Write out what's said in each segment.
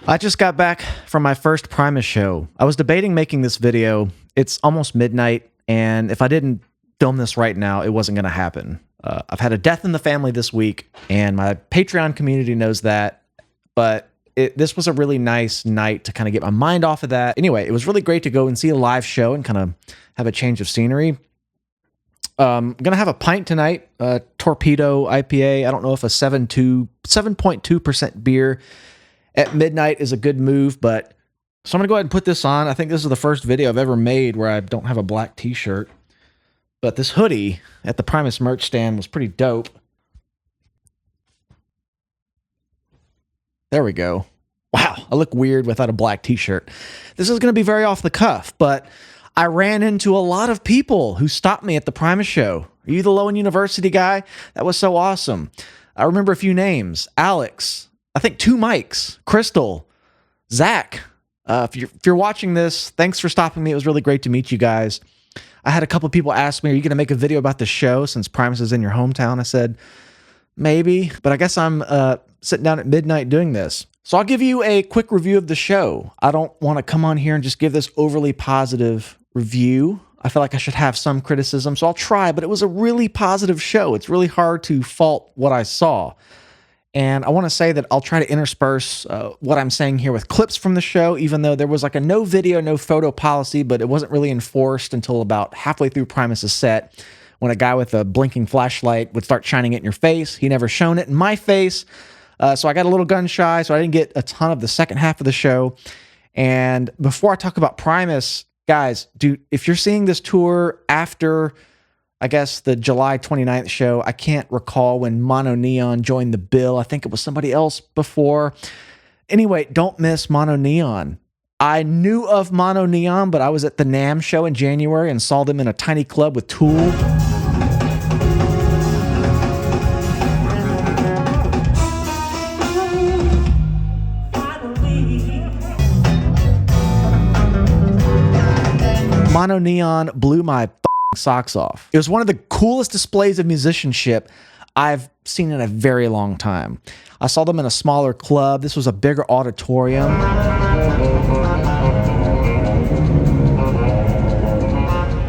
I just got back from my first Primus show. I was debating making this video. It's almost midnight, and if I didn't film this right now, it wasn't going to happen. I've had a death in the family this week, and my Patreon community knows that, but this was a really nice night to kind of get my mind off of that. Anyway, it was really great to go and see a live show and kind of have a change of scenery. I'm going to have a pint tonight, Torpedo IPA. I don't know if a 7.2% beer at midnight is a good move, but so I'm going to go ahead and put this on. I think this is the first video I've ever made where I don't have a black t-shirt, but this hoodie at the Primus merch stand was pretty dope. There we go. Wow, I look weird without a black t-shirt. This is going to be very off the cuff, but I ran into a lot of people who stopped me at the Primus show. Are you the Lowen University guy? That was so awesome. I remember a few names. Alex, I think 2 mics, Crystal, Zach. If you're watching this, thanks for stopping me. It was really great to meet you guys. I had a couple people ask me, are you going to make a video about the show since Primus is in your hometown? I said, maybe, but I guess I'm sitting down at midnight doing this. So I'll give you a quick review of the show. I don't want to come on here and just give this overly positive review. I feel like I should have some criticism, so I'll try, but it was a really positive show. It's really hard to fault what I saw. And I want to say that I'll try to intersperse what I'm saying here with clips from the show, even though there was like a no video, no photo policy, but it wasn't really enforced until about halfway through Primus's set, when a guy with a blinking flashlight would start shining it in your face. He never shone it in my face, so I got a little gun shy, so I didn't get a ton of the second half of the show. And before I talk about Primus, guys, dude, if you're seeing this tour after, I guess, the July 29th show, I can't recall when MonoNeon joined the bill. I think it was somebody else before. Anyway, don't miss MonoNeon. I knew of MonoNeon, but I was at the NAMM show in January and saw them in a tiny club with Tool. MonoNeon blew my socks off. It was one of the coolest displays of musicianship I've seen in a very long time. I saw them in a smaller club. This was a bigger auditorium.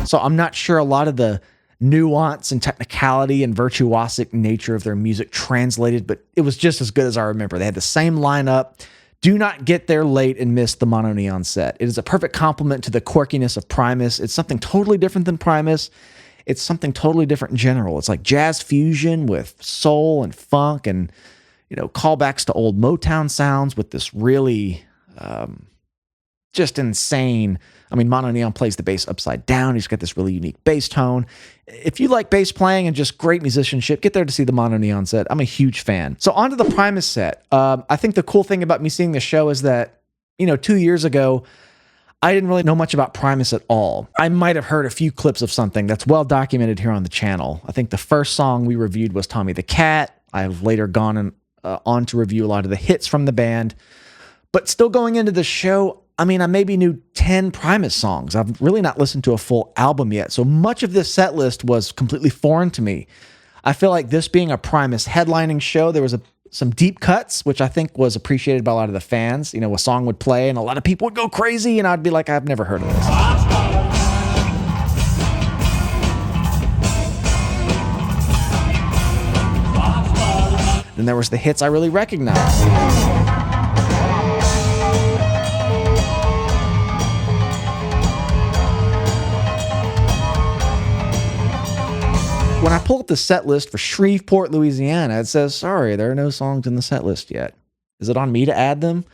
So I'm not sure a lot of the nuance and technicality and virtuosic nature of their music translated, but it was just as good as I remember. They had the same lineup. Do not get there late and miss the MonoNeon set. It is a perfect complement to the quirkiness of Primus. It's something totally different than Primus. It's something totally different in general. It's like jazz fusion with soul and funk and, you know, callbacks to old Motown sounds with this really just insane. I mean, MonoNeon plays the bass upside down. He's got this really unique bass tone. If you like bass playing and just great musicianship, get there to see the MonoNeon set. I'm a huge fan. So on to the Primus set. I think the cool thing about me seeing the show is that, 2 years ago, I didn't really know much about Primus at all. I might have heard a few clips of something that's well documented here on the channel. I think the first song we reviewed was Tommy the Cat. I've later gone on to review a lot of the hits from the band. But still going into the show, I mean, I maybe knew 10 Primus songs. I've really not listened to a full album yet, so much of this set list was completely foreign to me. I feel like this being a Primus headlining show, there was some deep cuts, which I think was appreciated by a lot of the fans. A song would play and a lot of people would go crazy, and I'd be like, I've never heard of this. And there was the hits I really recognized. When I pull up the set list for Shreveport, Louisiana, it says, sorry, there are no songs in the set list yet. Is it on me to add them?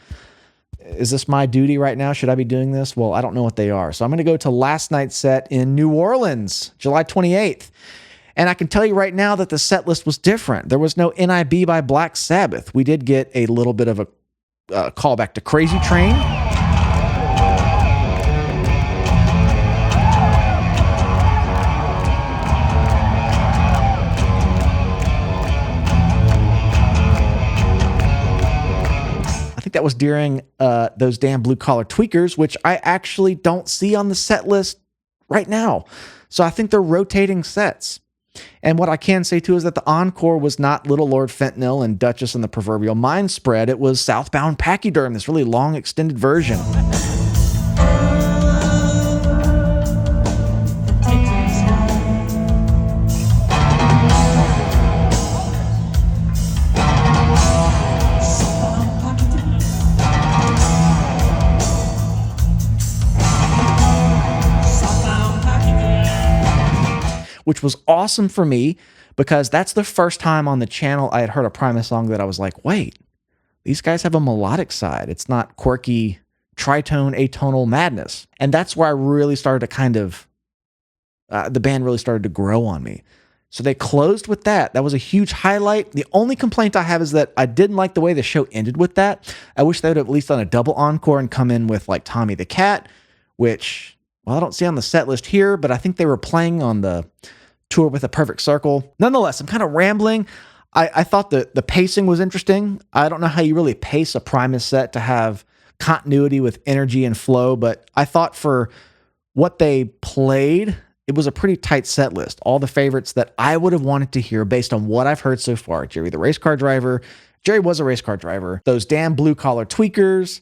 Is this my duty right now? Should I be doing this? Well, I don't know what they are. So I'm going to go to last night's set in New Orleans, July 28th. And I can tell you right now that the set list was different. There was no NIB by Black Sabbath. We did get a little bit of a callback to Crazy Train. That was during those damn Blue Collar Tweakers, which I actually don't see on the set list right now. So I think they're rotating sets. And what I can say too is that the encore was not Little Lord Fentanyl and Duchess and the Proverbial Mind Spread. It was Southbound Pachyderm, this really long extended version. Which was awesome for me because that's the first time on the channel I had heard a Primus song that I was like, wait, these guys have a melodic side. It's not quirky tritone, atonal madness. And that's where I really started to kind of, the band really started to grow on me. So they closed with that. That was a huge highlight. The only complaint I have is that I didn't like the way the show ended with that. I wish they would have at least done a double encore and come in with like Tommy the Cat, which, well, I don't see on the set list here, but I think they were playing on the tour with A Perfect Circle. Nonetheless, I'm kind of rambling. I thought the pacing was interesting. I don't know how you really pace a Primus set to have continuity with energy and flow, but I thought for what they played, it was a pretty tight set list. All the favorites that I would have wanted to hear based on what I've heard so far. Jerry the Race Car Driver. Jerry was a race car driver. Those damn blue collar tweakers.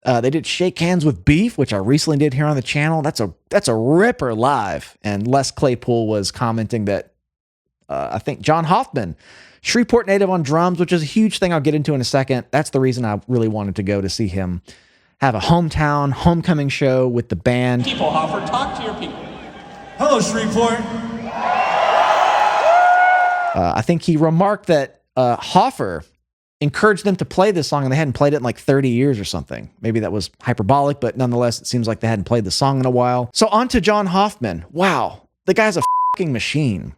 They did Shake Hands with Beef, which I recently did here on the channel. That's a ripper live. And Les Claypool was commenting that I think John Hoffman, Shreveport native on drums, which is a huge thing I'll get into in a second. That's the reason I really wanted to go to see him have a hometown homecoming show with the band. People, Hoffer, talk to your people. Hello, Shreveport. I think he remarked that Hoffer encouraged them to play this song and they hadn't played it in like 30 years or something. Maybe that was hyperbolic, but nonetheless, it seems like they hadn't played the song in a while. So on to John Hoffman. Wow, the guy's a fucking machine.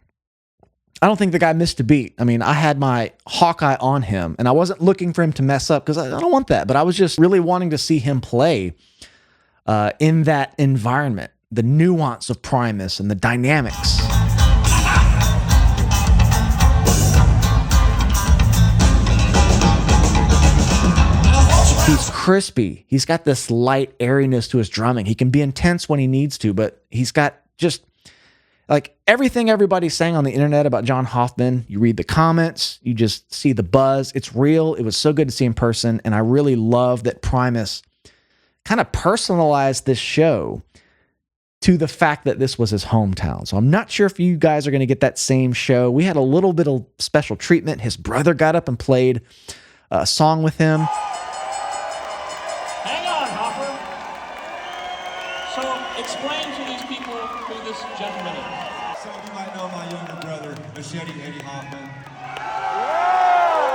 I don't think the guy missed a beat. I mean, I had my Hawkeye on him and I wasn't looking for him to mess up because I don't want that, but I was just really wanting to see him play in that environment, the nuance of Primus and the dynamics. He's crispy. He's got this light airiness to his drumming. He can be intense when he needs to, but he's got just like everything everybody's saying on the internet about John Hoffman. You read the comments, you just see the buzz. It's real. It was so good to see in person. And I really love that Primus kind of personalized this show to the fact that this was his hometown. So I'm not sure if you guys are going to get that same show. We had a little bit of special treatment. His brother got up and played a song with him. Explain to these people who this gentleman is. Some of you might know my younger brother, Machete Eddie Hoffman.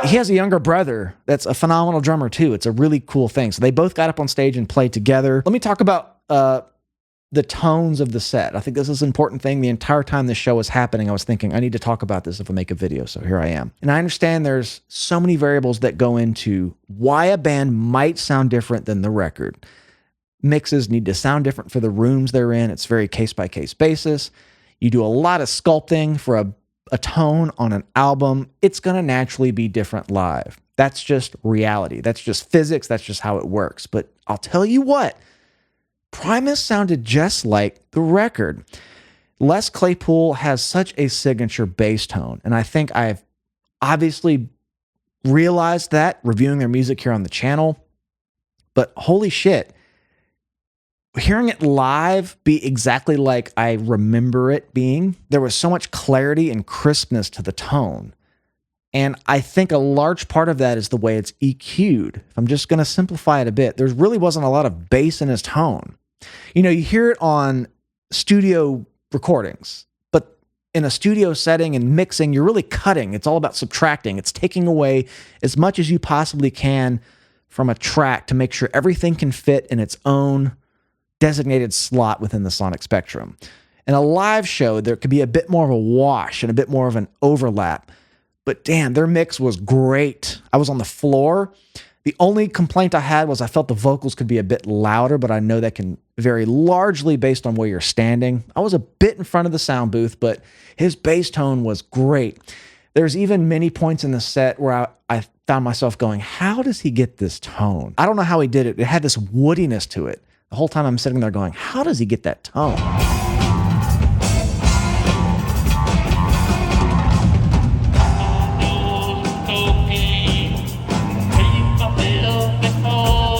He has a younger brother that's a phenomenal drummer too. It's a really cool thing. So they both got up on stage and played together. Let me talk about the tones of the set. I think this is an important thing. The entire time this show was happening, I was thinking, I need to talk about this if I make a video. So here I am. And I understand there's so many variables that go into why a band might sound different than the record. Mixes need to sound different for the rooms they're in. It's very case-by-case basis. You do a lot of sculpting for a tone on an album. It's going to naturally be different live. That's just reality. That's just physics. That's just how it works. But I'll tell you what, Primus sounded just like the record. Les Claypool has such a signature bass tone, and I think I've obviously realized that reviewing their music here on the channel. But holy shit, hearing it live be exactly like I remember it being, there was so much clarity and crispness to the tone. And I think a large part of that is the way it's EQ'd. If I'm just going to simplify it a bit, there really wasn't a lot of bass in his tone. You know, you hear it on studio recordings, but in a studio setting and mixing, you're really cutting. It's all about subtracting. It's taking away as much as you possibly can from a track to make sure everything can fit in its own designated slot within the sonic spectrum. In a live show, there could be a bit more of a wash and a bit more of an overlap. But damn, their mix was great. I was on the floor. The only complaint I had was I felt the vocals could be a bit louder, but I know that can vary largely based on where you're standing. I was a bit in front of the sound booth, but his bass tone was great. There's even many points in the set where I found myself going, how does he get this tone? I don't know how he did it. It had this woodiness to it. The whole time I'm sitting there going, how does he get that tone?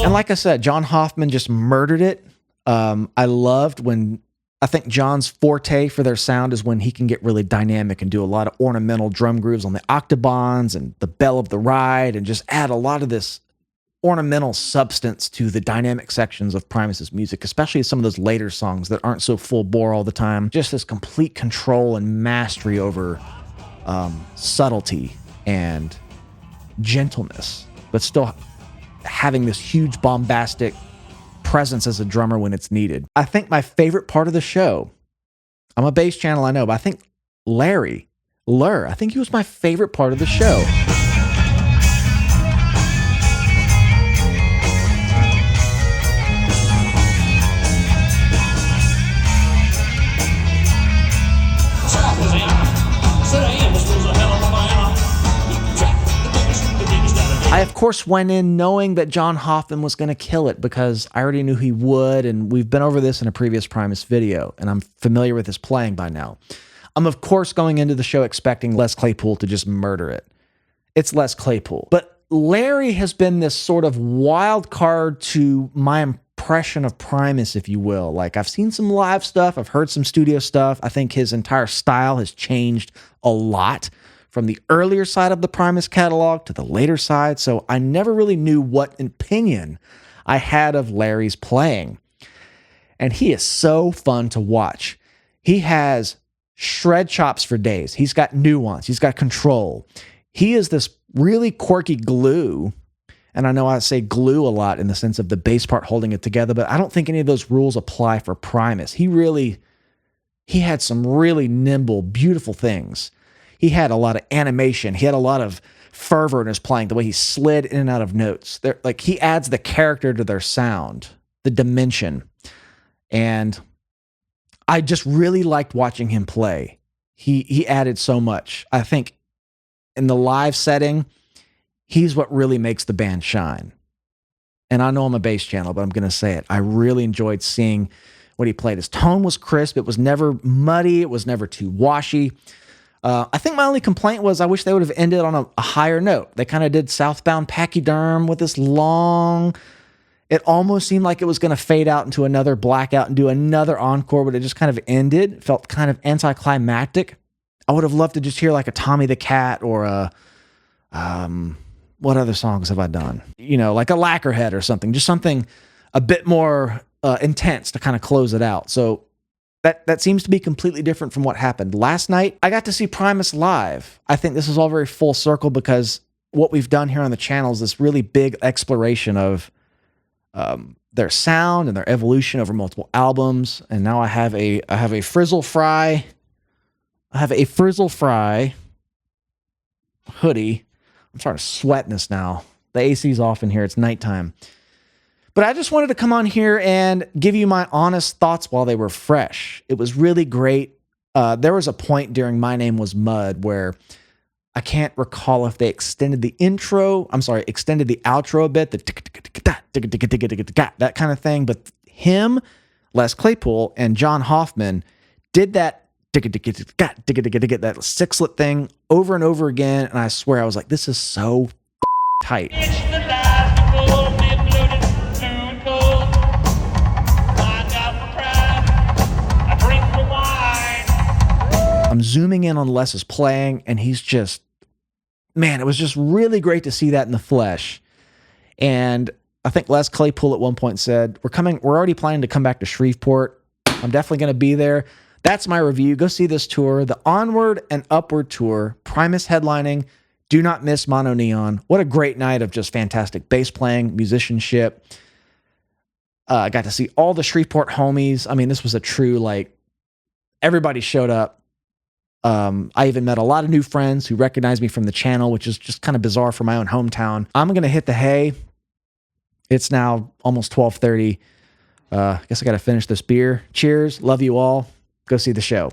And like I said, John Hoffman just murdered it. I loved when, I think John's forte for their sound is when he can get really dynamic and do a lot of ornamental drum grooves on the octobans and the bell of the ride and just add a lot of this ornamental substance to the dynamic sections of Primus's music, especially some of those later songs that aren't so full bore all the time. Just this complete control and mastery over subtlety and gentleness, but still having this huge bombastic presence as a drummer when it's needed. I think my favorite part of the show, I'm a bass channel, I know, but I think I think he was my favorite part of the show. I, of course, went in knowing that John Hoffman was going to kill it because I already knew he would, and we've been over this in a previous Primus video, and I'm familiar with his playing by now. I'm, of course, going into the show expecting Les Claypool to just murder it. It's Les Claypool. But Larry has been this sort of wild card to my impression of Primus, if you will. Like, I've seen some live stuff. I've heard some studio stuff. I think his entire style has changed a lot from the earlier side of the Primus catalog to the later side, so I never really knew what opinion I had of Larry's playing. And he is so fun to watch. He has shred chops for days. He's got nuance. He's got control. He is this really quirky glue, and I know I say glue a lot in the sense of the bass part holding it together, but I don't think any of those rules apply for Primus. He had some really nimble, beautiful things. He had a lot of animation. He had a lot of fervor in his playing, the way he slid in and out of notes. Like, he adds the character to their sound, the dimension. And I just really liked watching him play. He added so much. I think in the live setting, he's what really makes the band shine. And I know I'm a bass channel, but I'm going to say it. I really enjoyed seeing what he played. His tone was crisp. It was never muddy. It was never too washy. I think my only complaint was I wish they would have ended on a higher note. They kind of did Southbound Pachyderm with this long, it almost seemed like it was going to fade out into another blackout and do another encore, but it just kind of ended. It felt kind of anticlimactic. I would have loved to just hear like a Tommy the Cat or a, what other songs have I done? You know, like a Lacquerhead or something, just something a bit more intense to kind of close it out. So that seems to be completely different from what happened last night. I got to see Primus live. I think this is all very full circle because what we've done here on the channel is this really big exploration of their sound and their evolution over multiple albums. And now I have a Frizzle Fry. I have a Frizzle Fry hoodie. I'm starting to sweat in this now. The AC's off in here. It's nighttime. But I just wanted to come on here and give you my honest thoughts while they were fresh. It was really great. There was a point during My Name Was Mud where I can't recall if they extended the outro a bit, that kind of thing. But him, Les Claypool, and John Hoffman did that sixlet thing over and over again. And I swear I was like, this is so tight. I'm zooming in on Les's playing, and he's just, man, it was just really great to see that in the flesh. And I think Les Claypool at one point said, we're already planning to come back to Shreveport. I'm definitely going to be there. That's my review. Go see this tour, the Onward and Upward tour, Primus headlining. Do not miss MonoNeon. What a great night of just fantastic bass playing, musicianship. I got to see all the Shreveport homies. I mean, this was a true, like, everybody showed up. I even met a lot of new friends who recognized me from the channel, which is just kind of bizarre for my own hometown. I'm going to hit the hay. It's now almost 12:30. I guess I got to finish this beer. Cheers. Love you all. Go see the show.